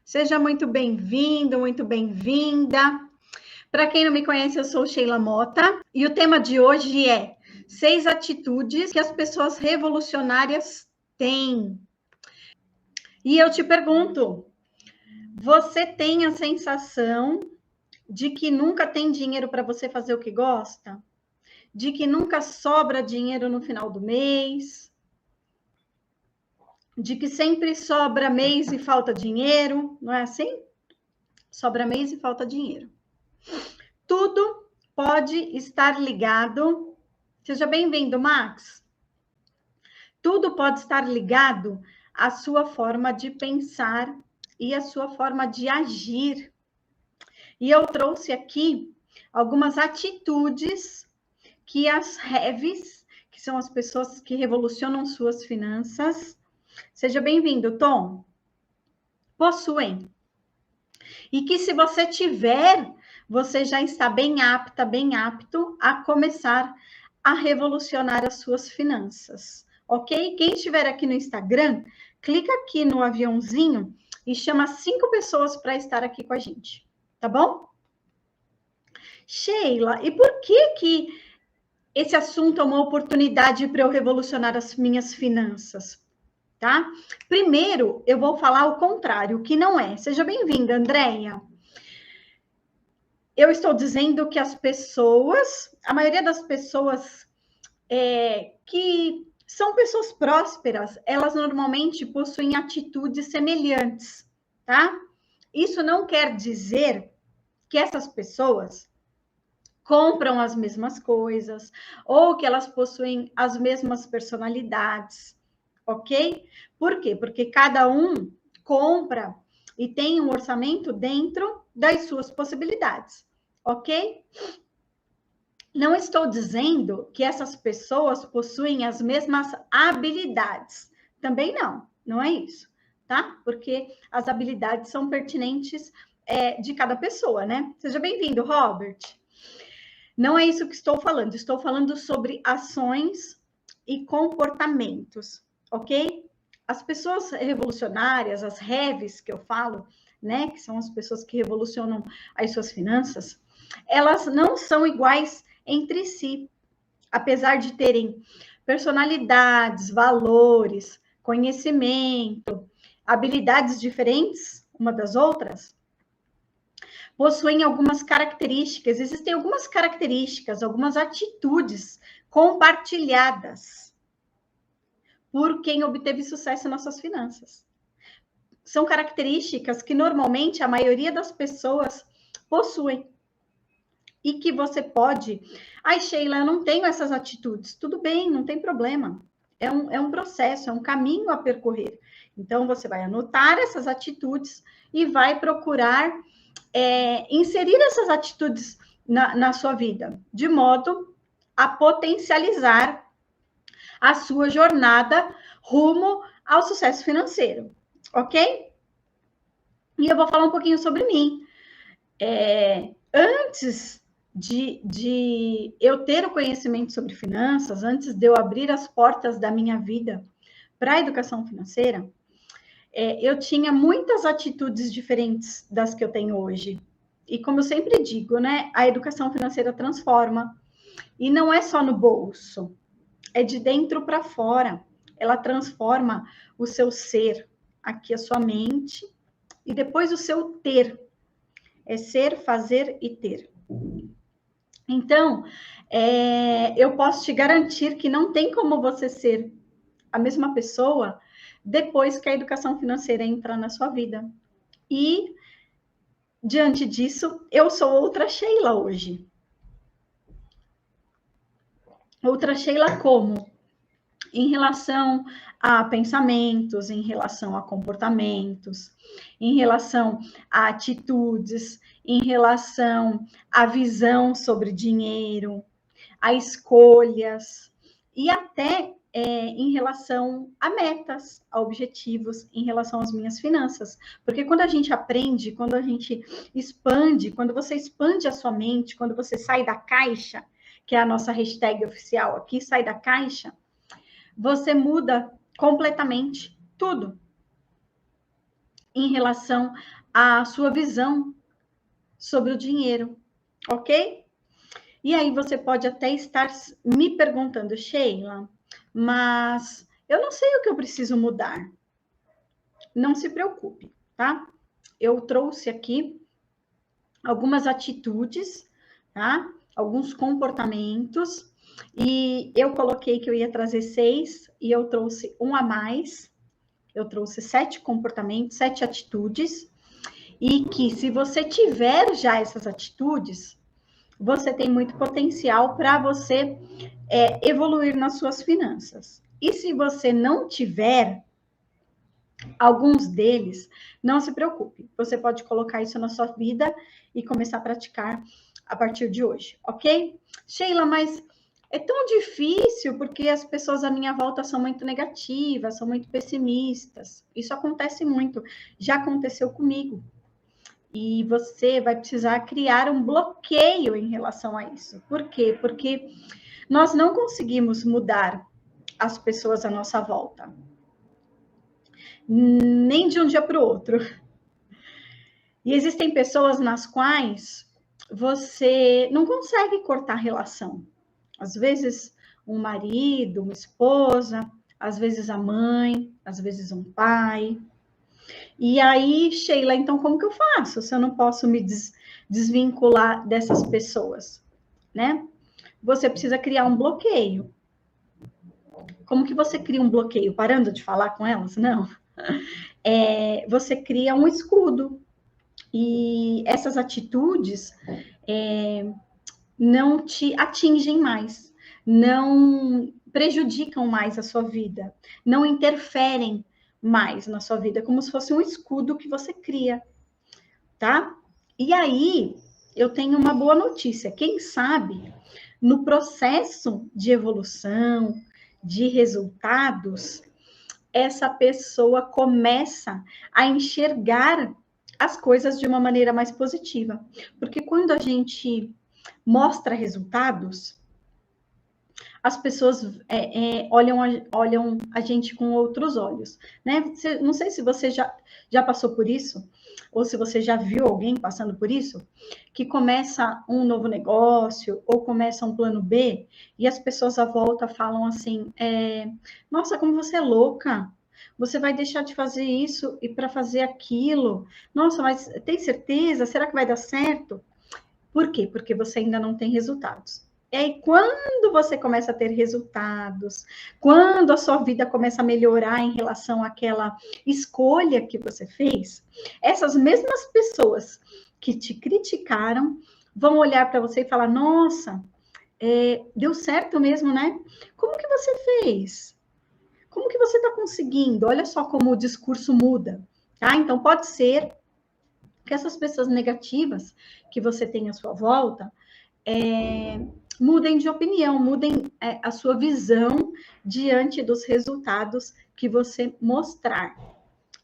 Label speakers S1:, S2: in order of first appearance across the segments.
S1: Seja muito bem-vindo, muito bem-vinda. Para quem não me conhece, eu sou Sheila Mota e o tema de hoje é 6 atitudes que as pessoas revolucionárias têm. E eu te pergunto, você tem a sensação de que nunca tem dinheiro para você fazer o que gosta? De que nunca sobra dinheiro no final do mês? De que sempre sobra mês e falta dinheiro? Não é assim? Sobra mês e falta dinheiro. Tudo pode estar ligado. Seja bem-vindo, Max. Tudo pode estar ligado à sua forma de pensar e à sua forma de agir. E eu trouxe aqui algumas atitudes que as heavies, que são as pessoas que revolucionam suas finanças, seja bem-vindo, Tom, possuem. E que se você tiver, você já está bem apta, bem apto a começar a revolucionar as suas finanças, ok? Quem estiver aqui no Instagram, clica aqui no aviãozinho e chama 5 pessoas para estar aqui com a gente, tá bom? Sheila, e por que esse assunto é uma oportunidade para eu revolucionar as minhas finanças? Tá? Primeiro, eu vou falar o contrário, o que não é. Seja bem-vinda, Andréia. Eu estou dizendo que as pessoas, a maioria das pessoas que são pessoas prósperas, elas normalmente possuem atitudes semelhantes, tá? Isso não quer dizer que essas pessoas compram as mesmas coisas ou que elas possuem as mesmas personalidades, ok? Por quê? Porque cada um compra e tem um orçamento dentro das suas possibilidades, ok? Não estou dizendo que essas pessoas possuem as mesmas habilidades. Também não, não é isso, tá? Porque as habilidades são pertinentes de cada pessoa, né? Seja bem-vindo, Robert. Não é isso que estou falando sobre ações e comportamentos, ok? As pessoas revolucionárias, as heavies que eu falo, né, que são as pessoas que revolucionam as suas finanças, elas não são iguais entre si, apesar de terem personalidades, valores, conhecimento, habilidades diferentes uma das outras, possuem algumas características, existem algumas características, algumas atitudes compartilhadas por quem obteve sucesso nas suas finanças. São características que normalmente a maioria das pessoas possuem. E que você pode... Ai, Sheila, eu não tenho essas atitudes. Tudo bem, não tem problema. É um processo, é um caminho a percorrer. Então, você vai anotar essas atitudes e vai procurar inserir essas atitudes na sua vida, de modo a potencializar a sua jornada rumo ao sucesso financeiro, ok? E eu vou falar um pouquinho sobre mim. Antes de eu ter o conhecimento sobre finanças, antes de eu abrir as portas da minha vida para a educação financeira, eu tinha muitas atitudes diferentes das que eu tenho hoje. E como eu sempre digo, né, a educação financeira transforma. E não é só no bolso, é de dentro para fora. Ela transforma o seu ser, aqui a sua mente, e depois o seu ter. É ser, fazer e ter. Então, eu posso te garantir que não tem como você ser a mesma pessoa depois que a educação financeira entra na sua vida. E, diante disso, eu sou outra Sheila hoje. Outra Sheila como? Em relação a pensamentos, em relação a comportamentos, em relação a atitudes, em relação à visão sobre dinheiro, a escolhas e até em relação a metas, a objetivos, em relação às minhas finanças. Porque quando a gente aprende, quando a gente expande, quando você expande a sua mente, quando você sai da caixa, que é a nossa hashtag oficial aqui, sai da caixa, você muda completamente tudo. em relação à sua visão sobre o dinheiro, ok? E aí você pode até estar me perguntando, Sheila, mas eu não sei o que eu preciso mudar. Não se preocupe, tá? Eu trouxe aqui algumas atitudes, tá? Alguns comportamentos, e eu coloquei que eu ia trazer 6, e eu trouxe um a mais. Eu trouxe 7 comportamentos, 7 atitudes, e que se você tiver já essas atitudes, você tem muito potencial para você evoluir nas suas finanças. E se você não tiver alguns deles, não se preocupe. Você pode colocar isso na sua vida e começar a praticar a partir de hoje, ok? Sheila, mas é tão difícil porque as pessoas à minha volta são muito negativas, são muito pessimistas. Isso acontece muito, já aconteceu comigo. E você vai precisar criar um bloqueio em relação a isso. Por quê? Porque nós não conseguimos mudar as pessoas à nossa volta, nem de um dia para o outro. E existem pessoas nas quais você não consegue cortar relação. Às vezes, um marido, uma esposa, às vezes a mãe, às vezes um pai. E aí, Sheila, então como que eu faço se eu não posso me desvincular dessas pessoas, né? Você precisa criar um bloqueio. Como que você cria um bloqueio? Parando de falar com elas? Não. Você cria um escudo. E essas atitudes não te atingem mais, não prejudicam mais a sua vida, não interferem mais na sua vida, como se fosse um escudo que você cria, tá? E aí, eu tenho uma boa notícia. Quem sabe, no processo de evolução, de resultados, essa pessoa começa a enxergar as coisas de uma maneira mais positiva. Porque quando a gente mostra resultados, as pessoas olham a gente com outros olhos, né? Não sei se você já passou por isso, ou se você já viu alguém passando por isso, que começa um novo negócio, ou começa um plano B, e as pessoas à volta falam assim, nossa, como você é louca, você vai deixar de fazer isso e para fazer aquilo, nossa, mas tem certeza? Será que vai dar certo? Por quê? Porque você ainda não tem resultados. E aí, quando você começa a ter resultados, quando a sua vida começa a melhorar em relação àquela escolha que você fez, essas mesmas pessoas que te criticaram vão olhar para você e falar: nossa, deu certo mesmo, né? Como que você fez? Como que você está conseguindo? Olha só como o discurso muda, tá? Então, pode ser que essas pessoas negativas que você tem à sua volta mudem de opinião, mudem a sua visão diante dos resultados que você mostrar,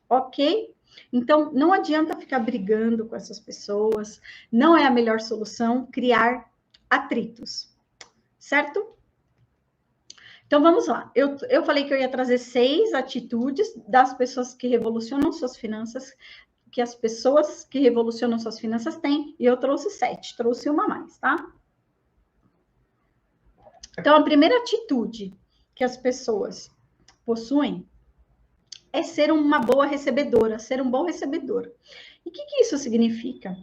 S1: ok? Então, não adianta ficar brigando com essas pessoas, não é a melhor solução criar atritos, certo? Então, vamos lá. Eu falei que eu ia trazer 6 atitudes das pessoas que revolucionam suas finanças, que as pessoas que revolucionam suas finanças têm, e eu trouxe 7, trouxe uma a mais, tá? Então, a primeira atitude que as pessoas possuem é ser uma boa recebedora, ser um bom recebedor. E o que isso significa?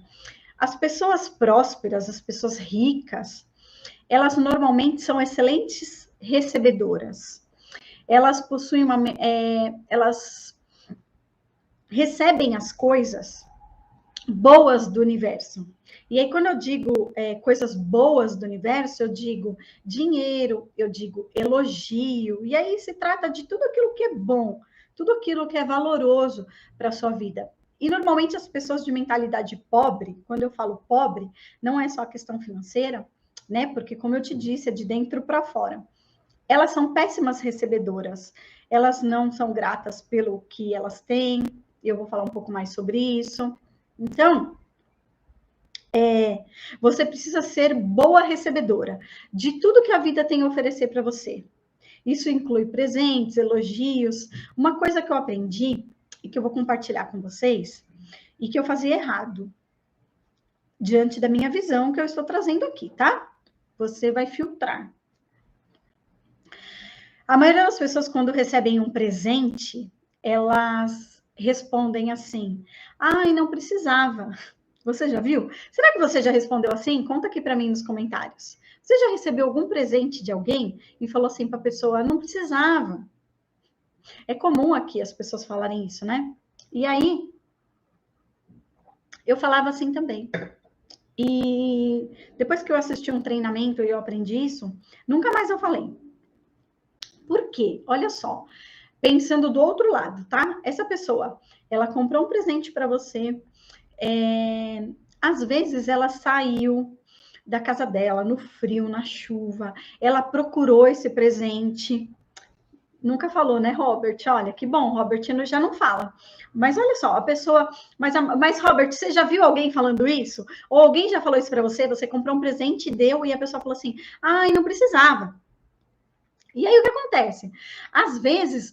S1: As pessoas prósperas, as pessoas ricas, elas normalmente são excelentes recebedoras. Elas possuem elas recebem as coisas boas do universo. E aí, quando eu digo coisas boas do universo, eu digo dinheiro, eu digo elogio, e aí se trata de tudo aquilo que é bom, tudo aquilo que é valoroso para a sua vida. E normalmente as pessoas de mentalidade pobre, quando eu falo pobre, não é só a questão financeira, né? Porque, como eu te disse, é de dentro para fora. Elas são péssimas recebedoras, elas não são gratas pelo que elas têm, eu vou falar um pouco mais sobre isso. Então, você precisa ser boa recebedora de tudo que a vida tem a oferecer para você. Isso inclui presentes, elogios. Uma coisa que eu aprendi e que eu vou compartilhar com vocês e que eu fazia errado diante da minha visão que eu estou trazendo aqui, tá? Você vai filtrar. A maioria das pessoas, quando recebem um presente, elas respondem assim: ai, não precisava. Você já viu? Será que você já respondeu assim? Conta aqui para mim nos comentários. Você já recebeu algum presente de alguém e falou assim para a pessoa: não precisava? É comum aqui as pessoas falarem isso, né? E aí, eu falava assim também. E depois que eu assisti um treinamento e eu aprendi isso, nunca mais eu falei. Por quê? Olha só, pensando do outro lado, tá? Essa pessoa, ela comprou um presente para você, às vezes ela saiu da casa dela no frio, na chuva, ela procurou esse presente. Nunca falou, né, Robert? Olha, que bom, Robert já não fala. Mas olha só, a pessoa. Mas, Robert, você já viu alguém falando isso? Ou alguém já falou isso para você? Você comprou um presente e deu, e a pessoa falou assim: ai, não precisava. E aí o que acontece? Às vezes,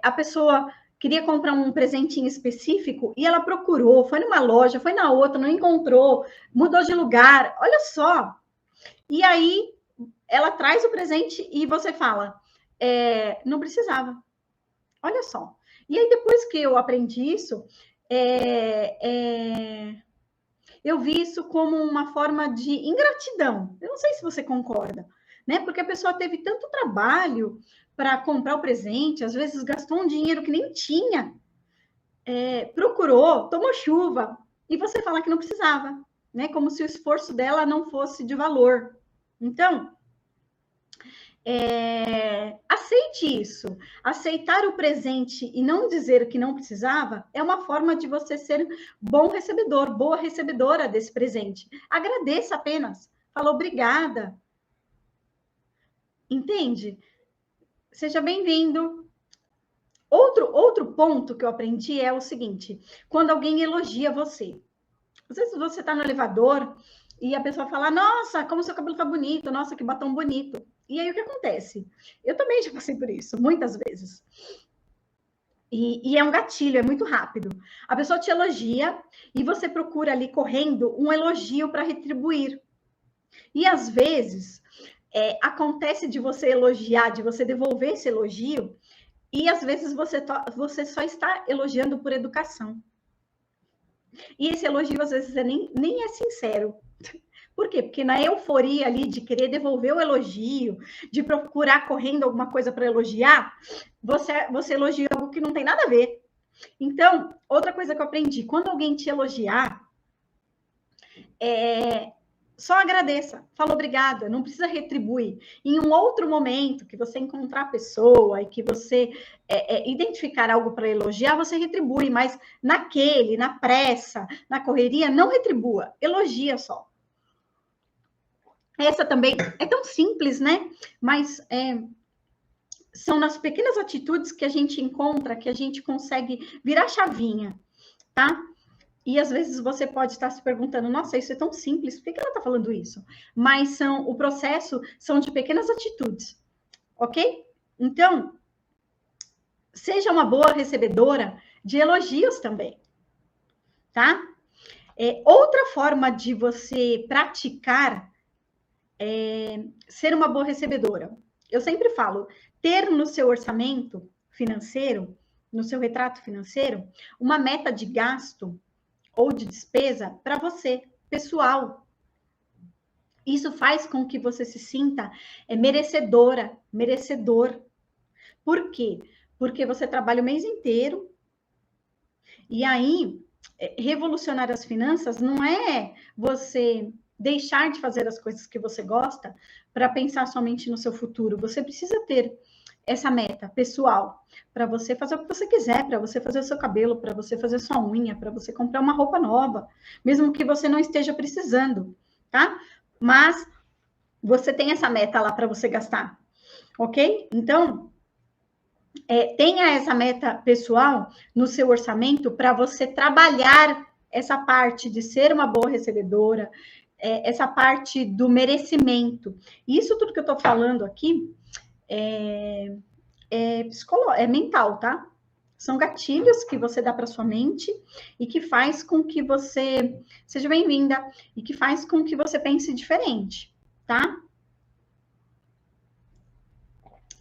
S1: a pessoa queria comprar um presentinho específico e ela procurou, foi numa loja, foi na outra, não encontrou, mudou de lugar. Olha só. E aí ela traz o presente e você fala: não precisava. Olha só. E aí, depois que eu aprendi isso, eu vi isso como uma forma de ingratidão. Eu não sei se você concorda, né? Porque a pessoa teve tanto trabalho para comprar o presente, às vezes gastou um dinheiro que nem tinha, procurou, tomou chuva, e você fala que não precisava, né? Como se o esforço dela não fosse de valor. Então, aceite isso. Aceitar o presente e não dizer que não precisava é uma forma de você ser bom recebedor, boa recebedora desse presente. Agradeça apenas. Fala obrigada. Entende? Seja bem-vindo. Outro ponto que eu aprendi é o seguinte: quando alguém elogia você. Às vezes você está no elevador e a pessoa fala: nossa, como seu cabelo tá bonito, nossa, que batom bonito. E aí o que acontece? Eu também já passei por isso, muitas vezes. E é um gatilho, é muito rápido. A pessoa te elogia e você procura ali correndo um elogio para retribuir. E às vezes acontece de você elogiar, de você devolver esse elogio, e às vezes você só está elogiando por educação. E esse elogio, às vezes, nem é sincero. Por quê? Porque na euforia ali de querer devolver o elogio, de procurar correndo alguma coisa para elogiar, você elogia algo que não tem nada a ver. Então, outra coisa que eu aprendi, quando alguém te elogiar, só agradeça, fala obrigada, não precisa retribuir. Em um outro momento que você encontrar a pessoa e que você identificar algo para elogiar, você retribui, mas na pressa, na correria, não retribua, elogia só. Essa também é tão simples, né? Mas são nas pequenas atitudes que a gente encontra, que a gente consegue virar chavinha, tá? E às vezes você pode estar se perguntando: nossa, isso é tão simples, por que ela está falando isso? Mas o processo são de pequenas atitudes, ok? Então, seja uma boa recebedora de elogios também, tá? Outra forma de você praticar ser uma boa recebedora. Eu sempre falo, ter no seu orçamento financeiro, no seu retrato financeiro, uma meta de gasto ou de despesa para você, pessoal. Isso faz com que você se sinta merecedora, merecedor. Por quê? Porque você trabalha o mês inteiro e aí revolucionar as finanças não é você deixar de fazer as coisas que você gosta para pensar somente no seu futuro. Você precisa ter essa meta pessoal para você fazer o que você quiser, para você fazer o seu cabelo, para você fazer sua unha, para você comprar uma roupa nova, mesmo que você não esteja precisando, tá? Mas você tem essa meta lá para você gastar, ok? Então, tenha essa meta pessoal no seu orçamento para você trabalhar essa parte de ser uma boa recebedora, essa parte do merecimento. Isso tudo que eu estou falando aqui é mental, tá? São gatilhos que você dá para sua mente e que faz com que você seja bem-vinda e que faz com que você pense diferente, tá?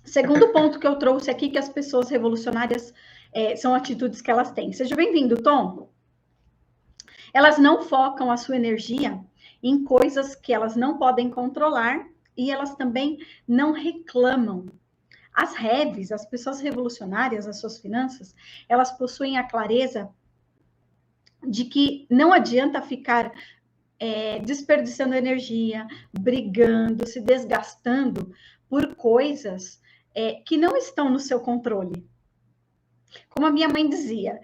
S1: Segundo ponto que eu trouxe aqui, que as pessoas revolucionárias são atitudes que elas têm. Seja bem-vindo, Tom. Elas não focam a sua energia em coisas que elas não podem controlar e elas também não reclamam. As reves, as pessoas revolucionárias, as suas finanças, elas possuem a clareza de que não adianta ficar desperdiçando energia, brigando, se desgastando por coisas que não estão no seu controle. Como a minha mãe dizia,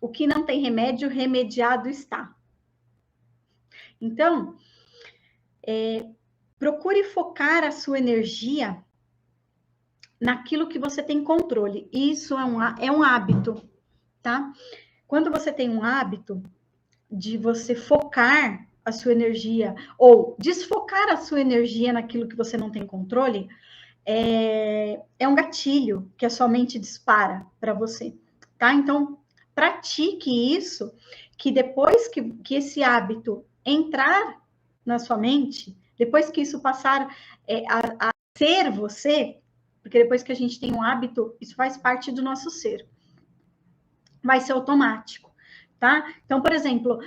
S1: o que não tem remédio, remediado está. Então, procure focar a sua energia naquilo que você tem controle. Isso é um hábito, tá? Quando você tem um hábito de você focar a sua energia ou desfocar a sua energia naquilo que você não tem controle, é um gatilho que a sua mente dispara para você, tá? Então, pratique isso, que depois que esse hábito entrar na sua mente, depois que isso passar a ser você, porque depois que a gente tem um hábito, isso faz parte do nosso ser, vai ser automático, tá? Então, por exemplo,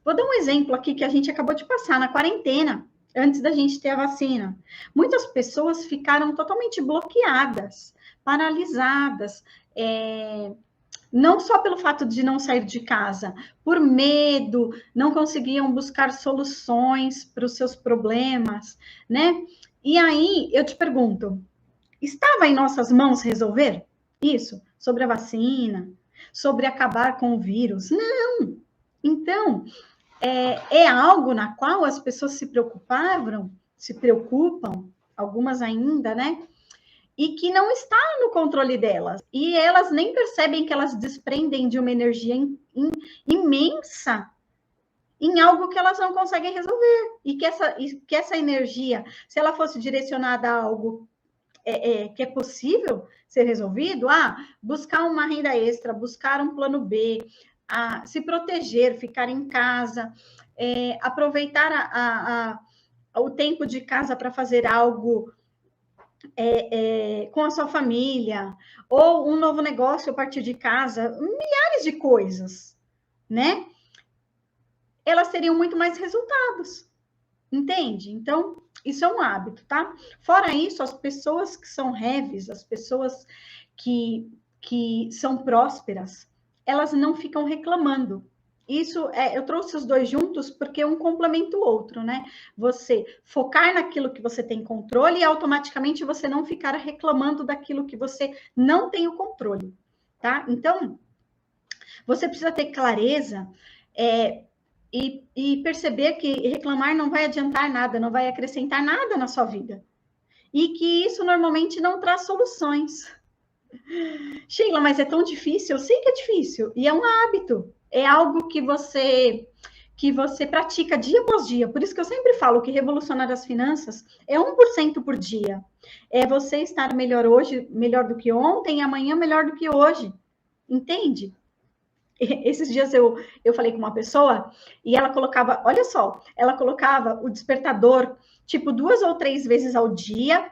S1: vou dar um exemplo aqui que a gente acabou de passar na quarentena, antes da gente ter a vacina. Muitas pessoas ficaram totalmente bloqueadas, paralisadas, não só pelo fato de não sair de casa, por medo, não conseguiam buscar soluções para os seus problemas, né? E aí, eu te pergunto, estava em nossas mãos resolver isso? Sobre a vacina? Sobre acabar com o vírus? Não! Então, é algo na qual as pessoas se preocupam, algumas ainda, né? E que não está no controle delas. E elas nem percebem que elas desprendem de uma energia imensa em algo que elas não conseguem resolver. E que essa energia, se ela fosse direcionada a algo que é possível ser resolvido, buscar uma renda extra, buscar um plano B, se proteger, ficar em casa, aproveitar o tempo de casa para fazer algo com a sua família, ou um novo negócio a partir de casa, milhares de coisas, né? Elas teriam muito mais resultados, entende? Então, isso é um hábito, tá? Fora isso, as pessoas que são heavies, as pessoas que são prósperas, elas não ficam reclamando. Isso, eu trouxe os dois juntos porque um complementa o outro, né? Você focar naquilo que você tem controle e automaticamente você não ficar reclamando daquilo que você não tem o controle, tá? Então, você precisa ter clareza e perceber que reclamar não vai adiantar nada, não vai acrescentar nada na sua vida. E que isso normalmente não traz soluções. Sheila, mas é tão difícil? Eu sei que é difícil. E é um hábito. É algo que você pratica dia após dia. Por isso que eu sempre falo que revolucionar as finanças é 1% por dia. É você estar melhor hoje, melhor do que ontem, e amanhã melhor do que hoje. Entende? Esses dias eu falei com uma pessoa e ela colocava, olha só, ela colocava o despertador tipo 2 ou 3 vezes ao dia,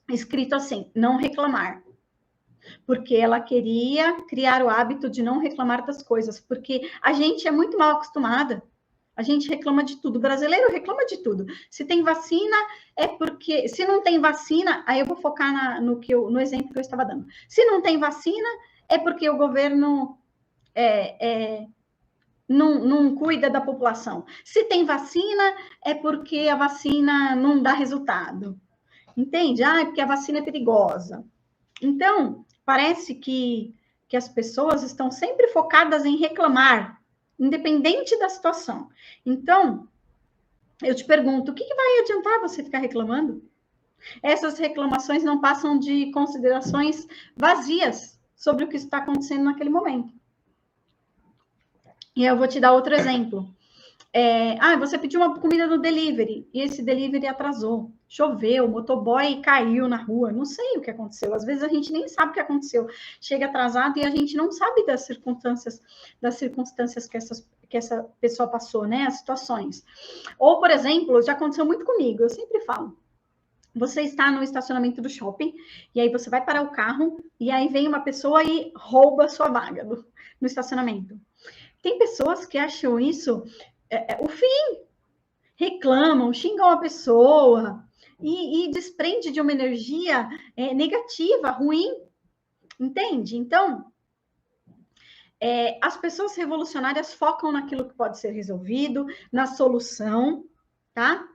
S1: escrito assim, não reclamar. Porque ela queria criar o hábito de não reclamar das coisas, porque a gente é muito mal acostumada. A gente reclama de tudo. O brasileiro reclama de tudo. Se tem vacina, é porque... Se não tem vacina, aí eu vou focar no exemplo que eu estava dando. Se não tem vacina, é porque o governo não cuida da população. Se tem vacina, é porque a vacina não dá resultado. Entende? É porque a vacina é perigosa. Então, parece que as pessoas estão sempre focadas em reclamar, independente da situação. Então, eu te pergunto, o que vai adiantar você ficar reclamando? Essas reclamações não passam de considerações vazias sobre o que está acontecendo naquele momento. E eu vou te dar outro exemplo. Você pediu uma comida no delivery e esse delivery atrasou. Choveu, o motoboy caiu na rua, não sei o que aconteceu. Às vezes a gente nem sabe o que aconteceu. Chega atrasado e a gente não sabe das circunstâncias que essa pessoa passou, né? As situações. Ou, por exemplo, já aconteceu muito comigo, eu sempre falo. Você está no estacionamento do shopping, e aí você vai parar o carro, e aí vem uma pessoa e rouba a sua vaga no estacionamento. Tem pessoas que acham isso o fim, reclamam, xingam a pessoa, e desprende de uma energia negativa, ruim, entende? Então, as pessoas revolucionárias focam naquilo que pode ser resolvido, na solução, tá?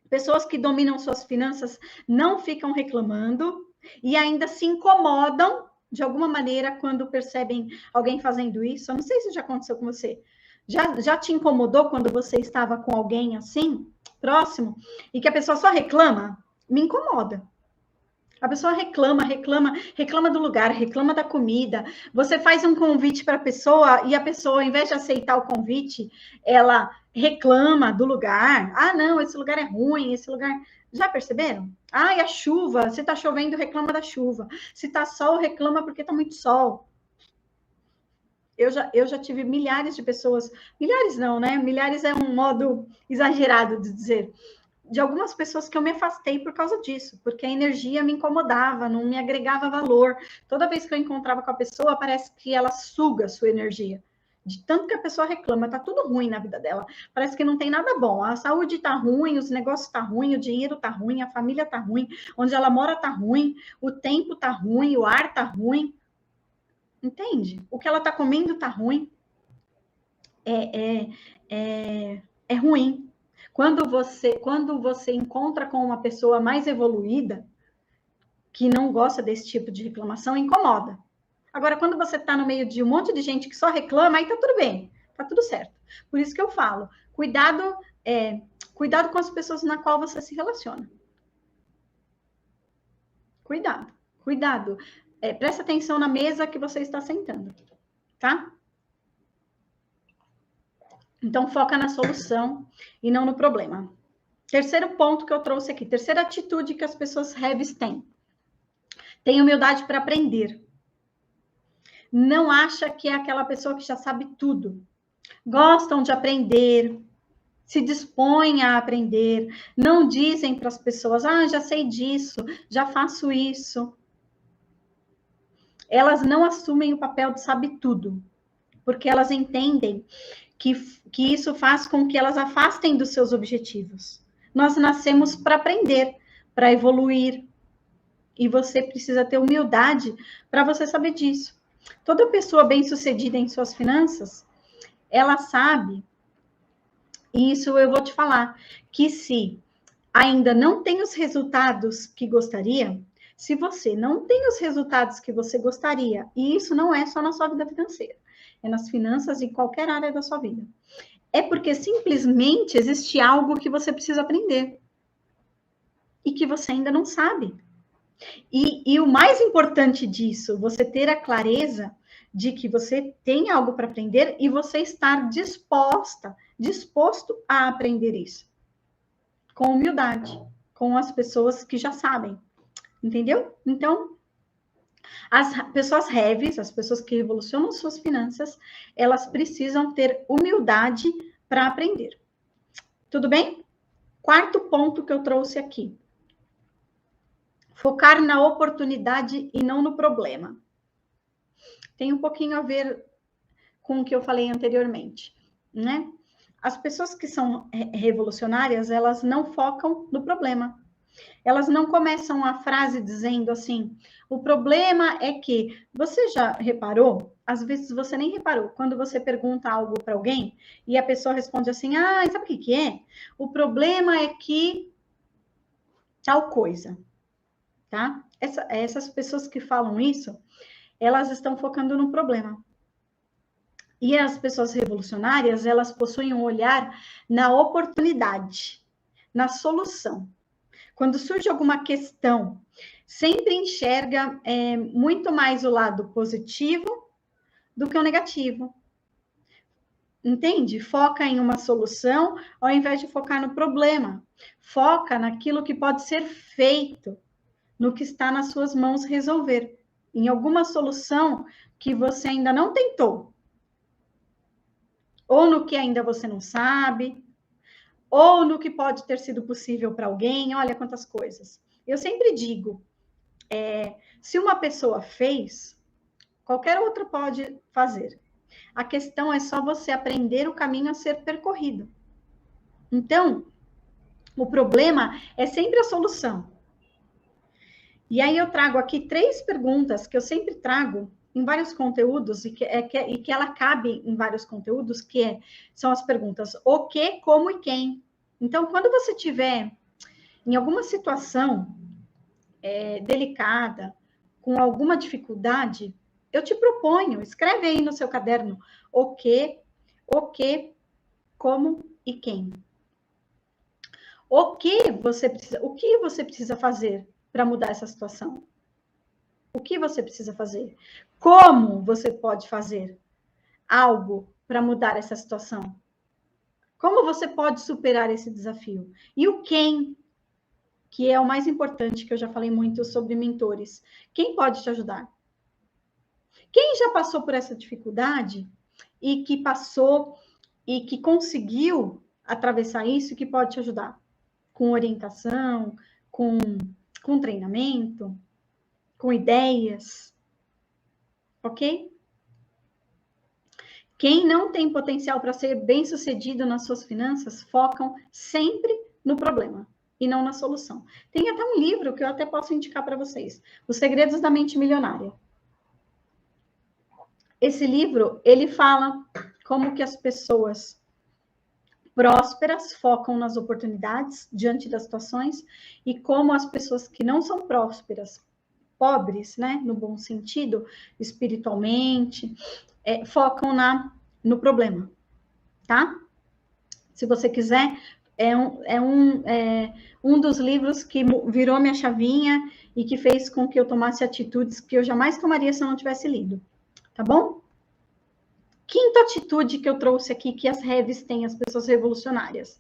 S1: Pessoas que dominam suas finanças não ficam reclamando e ainda se incomodam de alguma maneira quando percebem alguém fazendo isso. Eu não sei se já aconteceu com você. Já te incomodou quando você estava com alguém assim, próximo, e que a pessoa só reclama? Me incomoda. A pessoa reclama do lugar, reclama da comida. Você faz um convite para a pessoa e a pessoa, ao invés de aceitar o convite, ela reclama do lugar. Ah, não, esse lugar é ruim, esse lugar. Já perceberam? Ah, e a chuva, se está chovendo, reclama da chuva. Se está sol, reclama porque está muito sol. Eu já tive milhares de pessoas, milhares não, né? Milhares é um modo exagerado de dizer, de algumas pessoas que eu me afastei por causa disso, porque a energia me incomodava, não me agregava valor. Toda vez que eu encontrava com a pessoa, parece que ela suga a sua energia. De tanto que a pessoa reclama, tá tudo ruim na vida dela. Parece que não tem nada bom. A saúde tá ruim, os negócios tá ruim, o dinheiro tá ruim, a família tá ruim, onde ela mora tá ruim, o tempo tá ruim, o ar tá ruim. Entende? O que ela tá comendo tá ruim. É ruim. Quando você encontra com uma pessoa mais evoluída, que não gosta desse tipo de reclamação, incomoda. Agora, quando você está no meio de um monte de gente que só reclama, aí tá tudo bem, tá tudo certo. Por isso que eu falo, cuidado com as pessoas na qual você se relaciona. Cuidado. Presta atenção na mesa que você está sentando, tá? Então, foca na solução e não no problema. Terceiro ponto que eu trouxe aqui, terceira atitude que as pessoas heavies têm. Tem humildade para aprender. Não acha que é aquela pessoa que já sabe tudo. Gostam de aprender, se dispõem a aprender, não dizem para as pessoas, já sei disso, já faço isso. Elas não assumem o papel de sabe tudo, porque elas entendem que isso faz com que elas afastem dos seus objetivos. Nós nascemos para aprender, para evoluir, e você precisa ter humildade para você saber disso. Toda pessoa bem-sucedida em suas finanças, ela sabe, e isso eu vou te falar, que se ainda não tem os resultados que gostaria, se você não tem os resultados que você gostaria, e isso não é só na sua vida financeira, é nas finanças em qualquer área da sua vida, é porque simplesmente existe algo que você precisa aprender e que você ainda não sabe. E o mais importante disso, você ter a clareza de que você tem algo para aprender e você estar disposto a aprender isso. Com humildade, com as pessoas que já sabem. Entendeu? Então, as pessoas heavies, as pessoas que revolucionam suas finanças, elas precisam ter humildade para aprender. Tudo bem? Quarto ponto que eu trouxe aqui. Focar na oportunidade e não no problema. Tem um pouquinho a ver com o que eu falei anteriormente, né? As pessoas que são revolucionárias, elas não focam no problema. Elas não começam a frase dizendo assim, o problema é que, você já reparou? Às vezes você nem reparou, quando você pergunta algo para alguém e a pessoa responde assim, sabe o que é? O problema é que tal coisa. Tá? Essas pessoas que falam isso, elas estão focando no problema. E as pessoas revolucionárias, elas possuem um olhar na oportunidade, na solução. Quando surge alguma questão, sempre enxerga muito mais o lado positivo do que o negativo. Entende? Foca em uma solução ao invés de focar no problema. Foca naquilo que pode ser feito, no que está nas suas mãos resolver. Em alguma solução que você ainda não tentou. Ou no que ainda você não sabe, ou no que pode ter sido possível para alguém. Olha quantas coisas. Eu sempre digo, se uma pessoa fez, qualquer outra pode fazer. A questão é só você aprender o caminho a ser percorrido. Então, o problema é sempre a solução. E aí eu trago aqui 3 perguntas que eu sempre trago em vários conteúdos e que ela cabe em vários conteúdos, são as perguntas o que, como e quem. Então, quando você tiver em alguma situação delicada, com alguma dificuldade, eu te proponho, escreve aí no seu caderno o que, como e quem. O que você precisa fazer para mudar essa situação? O que você precisa fazer? Como você pode fazer algo para mudar essa situação? Como você pode superar esse desafio? E o quem, que é o mais importante, que eu já falei muito sobre mentores. Quem pode te ajudar? Quem já passou por essa dificuldade e que passou e que conseguiu atravessar isso, que pode te ajudar? Com orientação, com treinamento, com ideias, ok? Quem não tem potencial para ser bem-sucedido nas suas finanças, focam sempre no problema e não na solução. Tem até um livro que eu até posso indicar para vocês, Os Segredos da Mente Milionária. Esse livro, ele fala como que as pessoas prósperas focam nas oportunidades diante das situações e como as pessoas que não são prósperas, pobres, né, no bom sentido, espiritualmente, focam no problema, tá? Se você quiser, um dos livros que virou minha chavinha e que fez com que eu tomasse atitudes que eu jamais tomaria se eu não tivesse lido, tá bom? Quinta atitude que eu trouxe aqui, que as Reves têm, as pessoas revolucionárias.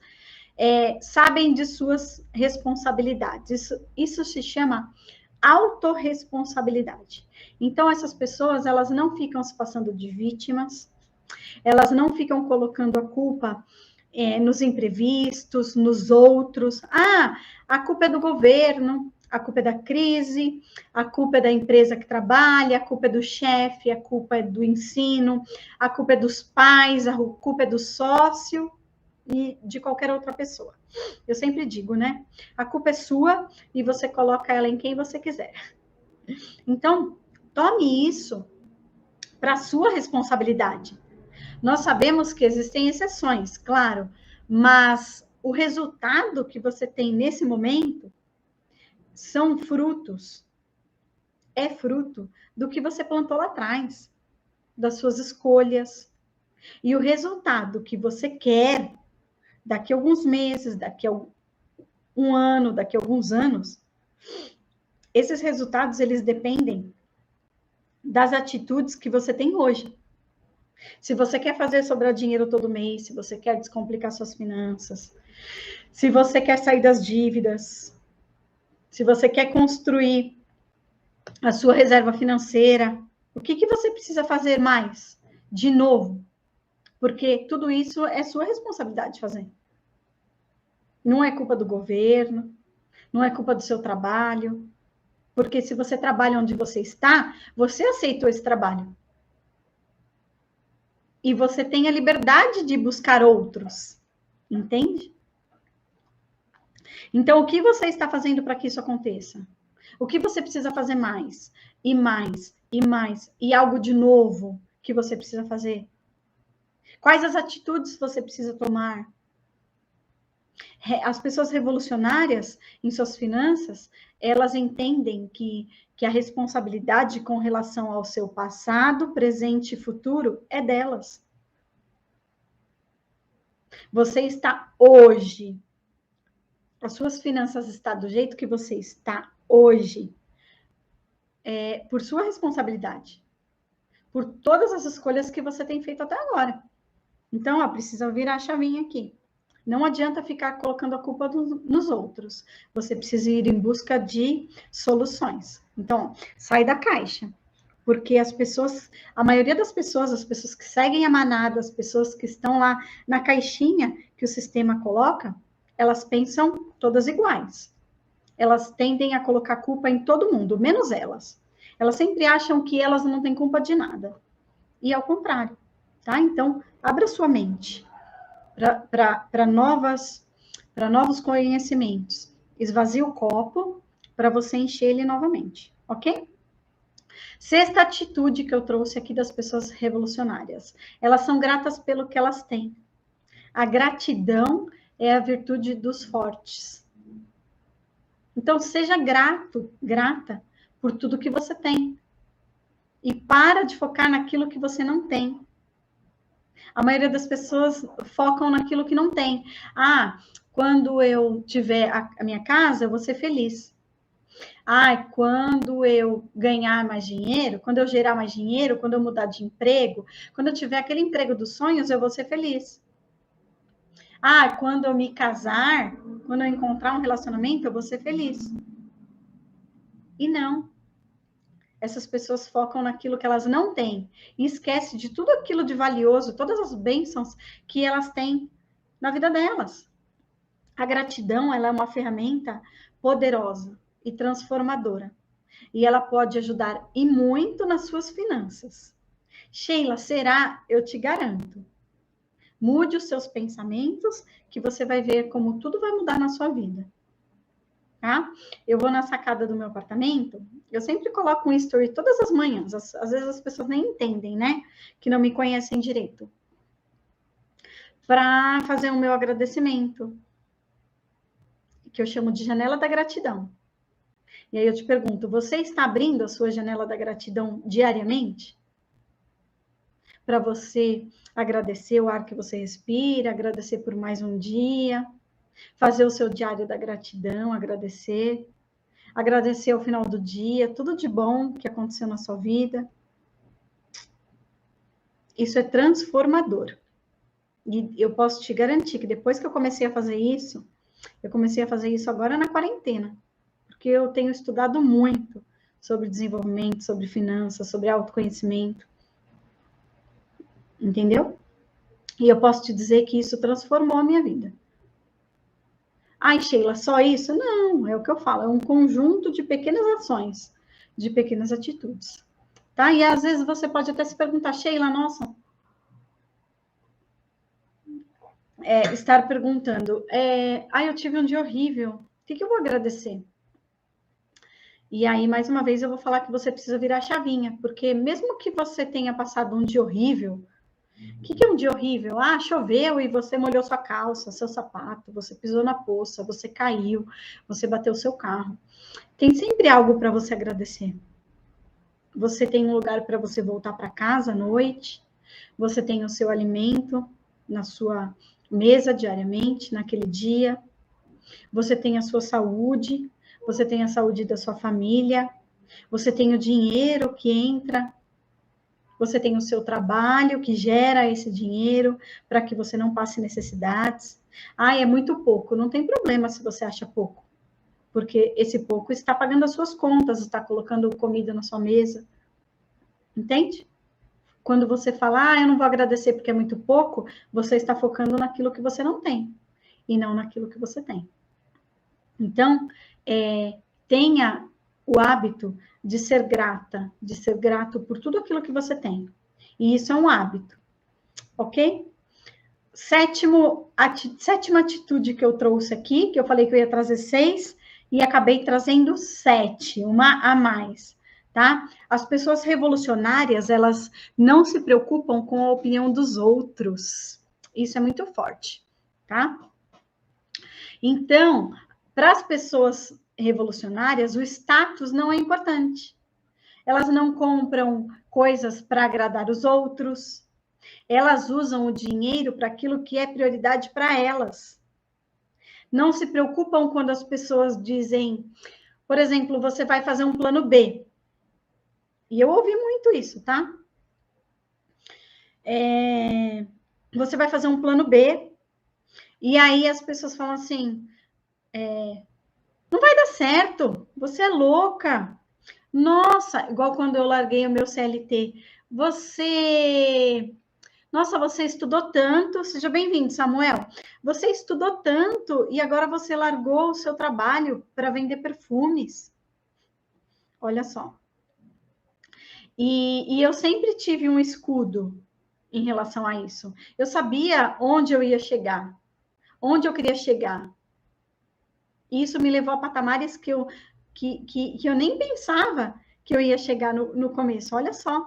S1: Sabem de suas responsabilidades. Isso se chama autorresponsabilidade. Então, essas pessoas, elas não ficam se passando de vítimas, elas não ficam colocando a culpa nos imprevistos, nos outros. A culpa é do governo, a culpa é da crise, a culpa é da empresa que trabalha, a culpa é do chefe, a culpa é do ensino, a culpa é dos pais, a culpa é do sócio e de qualquer outra pessoa. Eu sempre digo, né? A culpa é sua e você coloca ela em quem você quiser. Então, tome isso para sua responsabilidade. Nós sabemos que existem exceções, claro, mas o resultado que você tem nesse momento são frutos, é fruto do que você plantou lá atrás, das suas escolhas. E o resultado que você quer daqui a alguns meses, daqui a um ano, daqui a alguns anos, esses resultados, eles dependem das atitudes que você tem hoje. Se você quer fazer sobrar dinheiro todo mês, se você quer descomplicar suas finanças, se você quer sair das dívidas, se você quer construir a sua reserva financeira, o que você precisa fazer mais? De novo, porque tudo isso é sua responsabilidade de fazer. Não é culpa do governo, não é culpa do seu trabalho, porque se você trabalha onde você está, você aceitou esse trabalho. E você tem a liberdade de buscar outros, entende? Então, o que você está fazendo para que isso aconteça? O que você precisa fazer mais? E mais, e mais, e algo de novo que você precisa fazer? Quais as atitudes você precisa tomar? As pessoas revolucionárias em suas finanças, elas entendem que a responsabilidade com relação ao seu passado, presente e futuro é delas. Você está hoje, as suas finanças estão do jeito que você está hoje, por sua responsabilidade, por todas as escolhas que você tem feito até agora. Então, ó, precisa virar a chavinha aqui. Não adianta ficar colocando a culpa nos outros. Você precisa ir em busca de soluções. Então, sai da caixa. Porque as pessoas, a maioria das pessoas, as pessoas que seguem a manada, as pessoas que estão lá na caixinha que o sistema coloca, elas pensam todas iguais. Elas tendem a colocar culpa em todo mundo, menos elas. Elas sempre acham que elas não têm culpa de nada. E ao contrário, tá? Então, abra sua mente para novos conhecimentos. Esvazie o copo para você encher ele novamente, ok? Sexta atitude que eu trouxe aqui das pessoas revolucionárias. Elas são gratas pelo que elas têm. A gratidão é a virtude dos fortes. Então, seja grato, grata por tudo que você tem. E para de focar naquilo que você não tem. A maioria das pessoas focam naquilo que não tem. Ah, quando eu tiver a minha casa, eu vou ser feliz. Ah, quando eu ganhar mais dinheiro, quando eu gerar mais dinheiro, quando eu mudar de emprego, quando eu tiver aquele emprego dos sonhos, eu vou ser feliz. Ah, quando eu me casar, quando eu encontrar um relacionamento, eu vou ser feliz. E não. Essas pessoas focam naquilo que elas não têm e esquecem de tudo aquilo de valioso, todas as bênçãos que elas têm na vida delas. A gratidão, ela é uma ferramenta poderosa e transformadora. E ela pode ajudar e muito nas suas finanças. Sheila, será? Eu te garanto. Mude os seus pensamentos, que você vai ver como tudo vai mudar na sua vida. Tá? Eu vou na sacada do meu apartamento, eu sempre coloco um story todas as manhãs. Às vezes as pessoas nem entendem, né? Que não me conhecem direito. Para fazer o meu agradecimento, que eu chamo de janela da gratidão. E aí eu te pergunto, você está abrindo a sua janela da gratidão diariamente? Para você agradecer o ar que você respira, agradecer por mais um dia, fazer o seu diário da gratidão, agradecer ao final do dia, tudo de bom que aconteceu na sua vida. Isso é transformador. E eu posso te garantir que depois que eu comecei a fazer isso, eu comecei a fazer isso agora na quarentena, porque eu tenho estudado muito sobre desenvolvimento, sobre finanças, sobre autoconhecimento. Entendeu? E eu posso te dizer que isso transformou a minha vida. Ai, Sheila, só isso? Não, é o que eu falo, é um conjunto de pequenas ações, de pequenas atitudes. Tá? E às vezes você pode até se perguntar, Sheila, nossa, estar perguntando, eu tive um dia horrível, o que eu vou agradecer? E aí, mais uma vez, eu vou falar que você precisa virar a chavinha, porque mesmo que você tenha passado um dia horrível, o que é um dia horrível? Ah, choveu e você molhou sua calça, seu sapato, você pisou na poça, você caiu, você bateu seu carro. Tem sempre algo para você agradecer. Você tem um lugar para você voltar para casa à noite, você tem o seu alimento na sua mesa diariamente, naquele dia, você tem a sua saúde, você tem a saúde da sua família, você tem o dinheiro que entra, você tem o seu trabalho que gera esse dinheiro para que você não passe necessidades. Ah, é muito pouco. Não tem problema se você acha pouco, porque esse pouco está pagando as suas contas, está colocando comida na sua mesa. Entende? Quando você fala, eu não vou agradecer porque é muito pouco, você está focando naquilo que você não tem e não naquilo que você tem. Então, tenha o hábito de ser grata, de ser grato por tudo aquilo que você tem. E isso é um hábito, ok? Sétima atitude que eu trouxe aqui, que eu falei que eu ia trazer 6, e acabei trazendo 7, uma a mais, tá? As pessoas revolucionárias, elas não se preocupam com a opinião dos outros. Isso é muito forte, tá? Então, para as pessoas revolucionárias, o status não é importante. Elas não compram coisas para agradar os outros. Elas usam o dinheiro para aquilo que é prioridade para elas. Não se preocupam quando as pessoas dizem, por exemplo, você vai fazer um plano B. E eu ouvi muito isso, tá? você vai fazer um plano B, e aí as pessoas falam assim, não vai dar certo, você é louca. Nossa, igual quando eu larguei o meu CLT, você estudou tanto, seja bem-vindo, Samuel. Você estudou tanto e agora você largou o seu trabalho para vender perfumes. Olha só. E eu sempre tive um escudo em relação a isso. Eu sabia onde eu ia chegar, onde eu queria chegar. E isso me levou a patamares que eu nem pensava que eu ia chegar no começo. Olha só.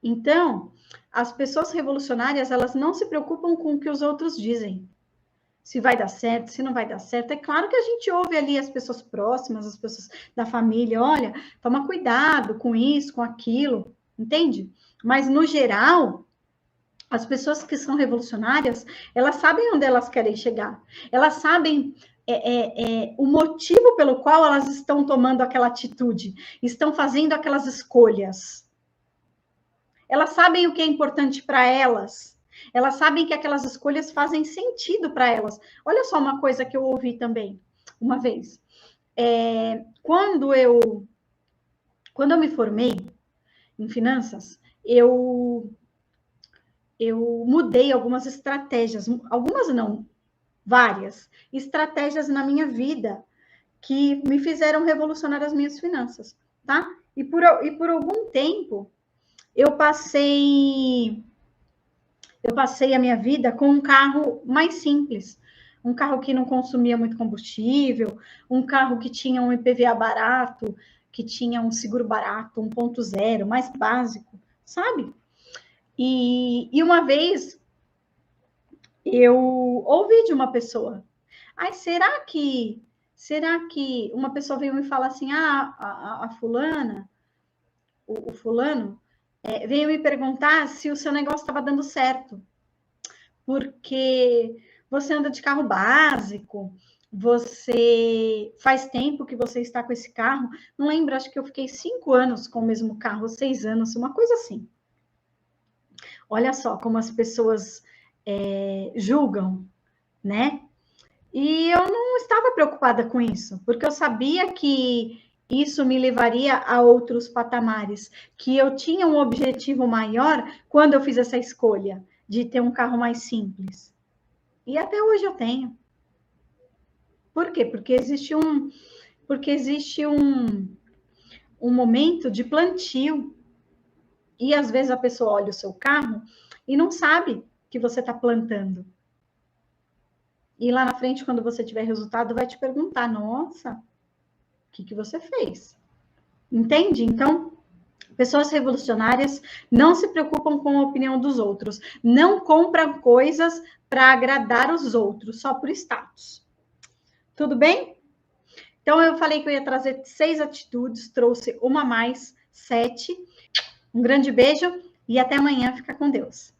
S1: Então, as pessoas revolucionárias, elas não se preocupam com o que os outros dizem. Se vai dar certo, se não vai dar certo. É claro que a gente ouve ali as pessoas próximas, as pessoas da família, olha, toma cuidado com isso, com aquilo, entende? Mas, no geral, as pessoas que são revolucionárias, elas sabem onde elas querem chegar. Elas sabem o motivo pelo qual elas estão tomando aquela atitude, estão fazendo aquelas escolhas. Elas sabem o que é importante para elas. Elas sabem que aquelas escolhas fazem sentido para elas. Olha só uma coisa que eu ouvi também, uma vez. Quando eu me formei em finanças, eu mudei algumas estratégias, algumas não, várias estratégias na minha vida que me fizeram revolucionar as minhas finanças, tá? E por algum tempo eu passei a minha vida com um carro mais simples, um carro que não consumia muito combustível, um carro que tinha um IPVA barato, que tinha um seguro barato, 1.0, mais básico, sabe? E uma vez eu ouvi de uma pessoa, será que uma pessoa veio me falar assim, a fulana, o fulano, veio me perguntar se o seu negócio estava dando certo, porque você anda de carro básico, você faz tempo que você está com esse carro, não lembro, acho que eu fiquei 5 anos com o mesmo carro, 6 anos, uma coisa assim. Olha só como as pessoas julgam, né? E eu não estava preocupada com isso, porque eu sabia que isso me levaria a outros patamares, que eu tinha um objetivo maior quando eu fiz essa escolha de ter um carro mais simples. E até hoje eu tenho. Por quê? Porque existe um momento de plantio. E às vezes a pessoa olha o seu carro e não sabe que você está plantando. E lá na frente, quando você tiver resultado, vai te perguntar: nossa, o que você fez? Entende? Então, pessoas revolucionárias não se preocupam com a opinião dos outros, não compram coisas para agradar os outros, só por status. Tudo bem? Então, eu falei que eu ia trazer 6 atitudes, trouxe uma a mais, 7. Um grande beijo e até amanhã. Fica com Deus.